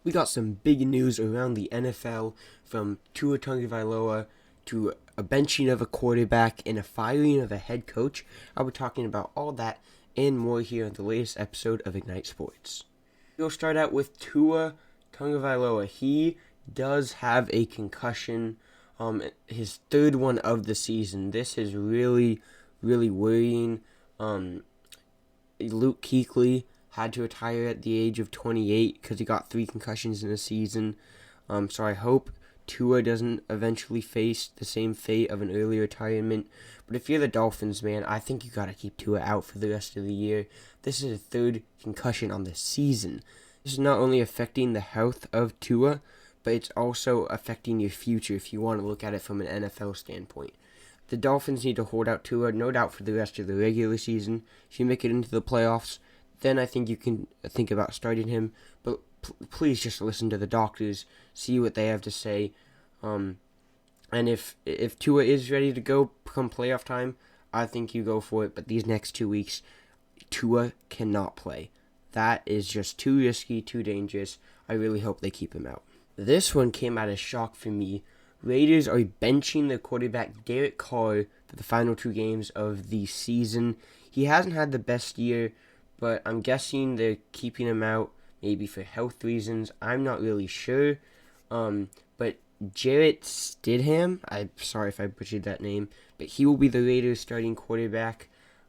We got some big news around the NFL, from Tua Tagovailoa to a benching of a quarterback and a firing of a head coach. I'll be talking about all that and more here on the latest episode of Ignite Sports. We'll start out with Tua Tagovailoa. He does have a concussion, his third one of the season. This is really worrying. Luke Kuechly had to retire at the age of 28 because he got 3 concussions in a season. So I hope Tua doesn't eventually face the same fate of an early retirement. But if you're the Dolphins, man, I think you got to keep Tua out for the rest of the year. This is a 3rd concussion on the season. This is not only affecting the health of Tua, but it's also affecting your future if you want to look at it from an NFL standpoint. The Dolphins need to hold out Tua, no doubt, for the rest of the regular season. If you make it into the playoffs, then I think you can think about starting him. But please just listen to the doctors, see what they have to say. And if Tua is ready to go come playoff time, I think you go for it. But these next 2 weeks, Tua cannot play. That is just too risky, too dangerous. I really hope they keep him out. This one came out as shock for me. Raiders are benching their quarterback Derek Carr for the final 2 games of the season. He hasn't had the best year, but I'm guessing they're keeping him out maybe for health reasons. I'm not really sure. But Jarrett Stidham, I'm sorry if I butchered that name, but he will be the Raiders' starting quarterback.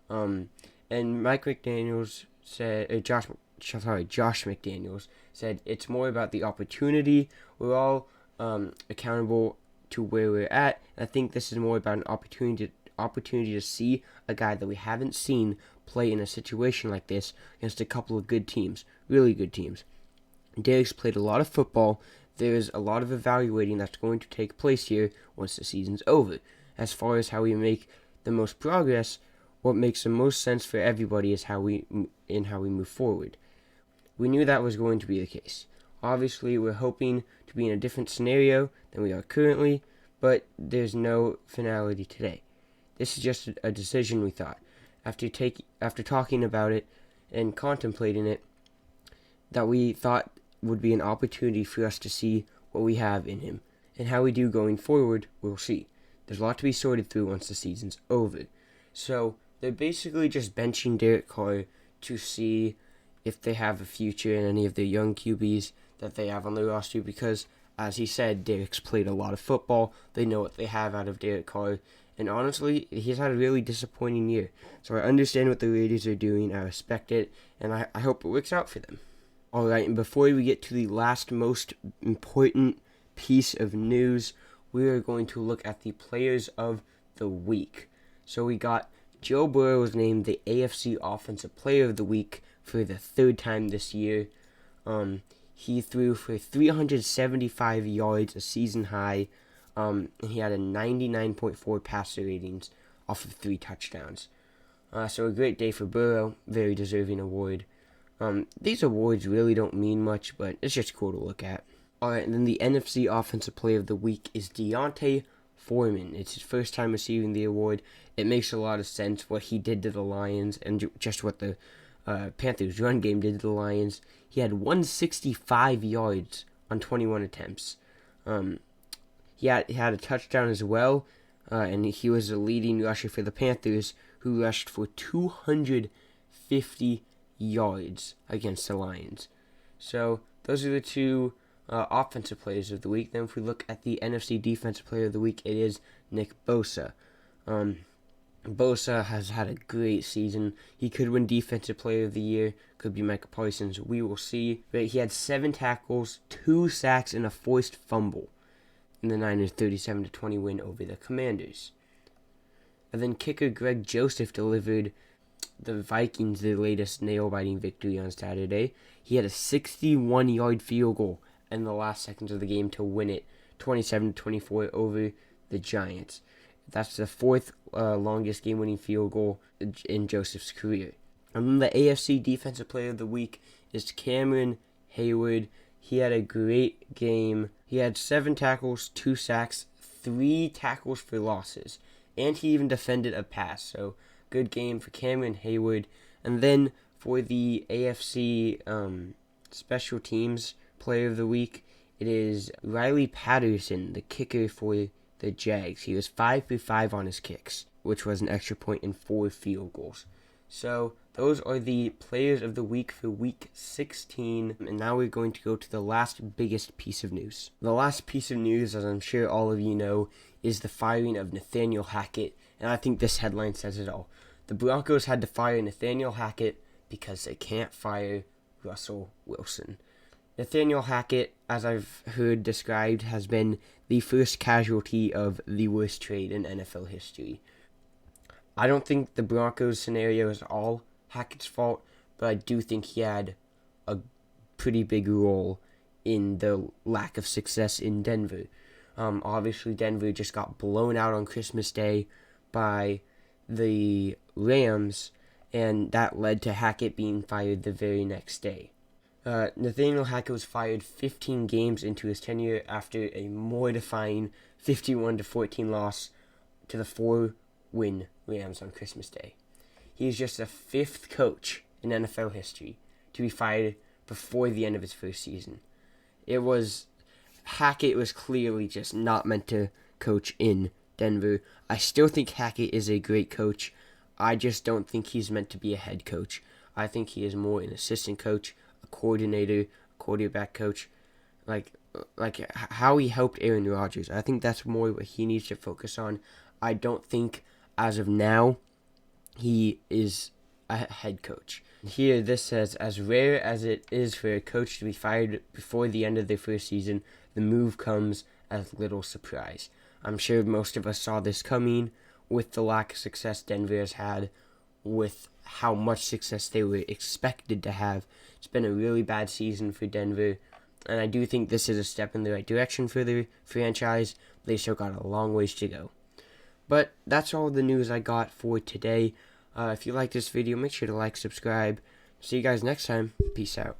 And Mike McDaniels said, Josh McDaniels said it's more about the opportunity. We're all accountable to where we're at. I think this is more about an opportunity to see a guy that we haven't seen play in a situation like this against a couple of good teams, really good teams. Derek's played a lot of football. There's a lot of evaluating that's going to take place here once the season's over. As far as how we make the most progress, what makes the most sense for everybody is how we move forward. We knew that was going to be the case. Obviously, we're hoping to be in a different scenario than we are currently, but there's no finality today. This is just a decision we thought. After talking about it and contemplating it, that we thought would be an opportunity for us to see what we have in him. And how we do going forward, we'll see. There's a lot to be sorted through once the season's over. So, they're basically just benching Derek Carr to see if they have a future in any of the young QBs that they have on their roster, because, as he said, Derek's played a lot of football. They know what they have out of Derek Carr, and honestly, he's had a really disappointing year. So I understand what the Raiders are doing, I respect it, and I hope it works out for them. Alright, and before we get to the last most important piece of news, we are going to look at the players of the week. So we got Joe Burrow was named the AFC Offensive Player of the Week for the 3rd time this year. He threw for 375 yards, a season high, and he had a 99.4 passer ratings off of 3 touchdowns. So a great day for Burrow, very deserving award. These awards really don't mean much, but it's just cool to look at. Alright, and then the NFC Offensive Player of the Week is Deontay Foreman. It's his first time receiving the award. It makes a lot of sense what he did to the Lions and just what the Panthers' run game did to the Lions. He had 165 yards on 21 attempts. He had a touchdown as well, and he was the leading rusher for the Panthers, who rushed for 250 yards against the Lions. So those are the 2 offensive players of the week. Then if we look at the NFC Defensive Player of the Week, it is Nick Bosa. Bosa has had a great season. He could win Defensive Player of the Year. Could be Micah Parsons. We will see. But he had 7 tackles, 2 sacks, and a forced fumble in the Niners' 37-20 win over the Commanders. And then kicker Greg Joseph delivered the Vikings their latest nail-biting victory on Saturday. He had a 61-yard field goal in the last seconds of the game to win it, 27-24 over the Giants. That's the 4th longest game-winning field goal in Joseph's career. And then the AFC Defensive Player of the Week is Cameron Hayward. He had a great game. He had 7 tackles, 2 sacks, 3 tackles for losses, and he even defended a pass. So good game for Cameron Hayward. And then for the AFC special teams player of the week, it is Riley Patterson, the kicker for the Jags. He was 5 for 5 on his kicks, which was an extra point and 4 field goals. So those are the players of the week for week 16. And now we're going to go to the last biggest piece of news. The last piece of news, as I'm sure all of you know, is the firing of Nathaniel Hackett. And I think this headline says it all. The Broncos had to fire Nathaniel Hackett because they can't fire Russell Wilson. Nathaniel Hackett, as I've heard described, has been the first casualty of the worst trade in NFL history. I don't think the Broncos scenario is all Hackett's fault, but I do think he had a pretty big role in the lack of success in Denver. Obviously, Denver just got blown out on Christmas Day by the Rams, and that led to Hackett being fired the very next day. Nathaniel Hackett was fired 15 games into his tenure after a mortifying 51-14 loss to the 4-win Rams on Christmas Day. He is just the 5th coach in NFL history to be fired before the end of his first season. Hackett was clearly just not meant to coach in Denver. I still think Hackett is a great coach. I just don't think he's meant to be a head coach. I think he is more an assistant coach, a coordinator, quarterback coach, like how he helped Aaron Rodgers. I think that's more what he needs to focus on. I don't think, as of now, he is a head coach. Here, this says, as rare as it is for a coach to be fired before the end of their first season, the move comes as little surprise. I'm sure most of us saw this coming with the lack of success Denver has had, with how much success they were expected to have. It's been a really bad season for Denver, and I do think this is a step in the right direction for the franchise. They still got a long ways to go. But that's all the news I got for today. If you like this video, make sure to like, subscribe. See you guys next time. Peace out.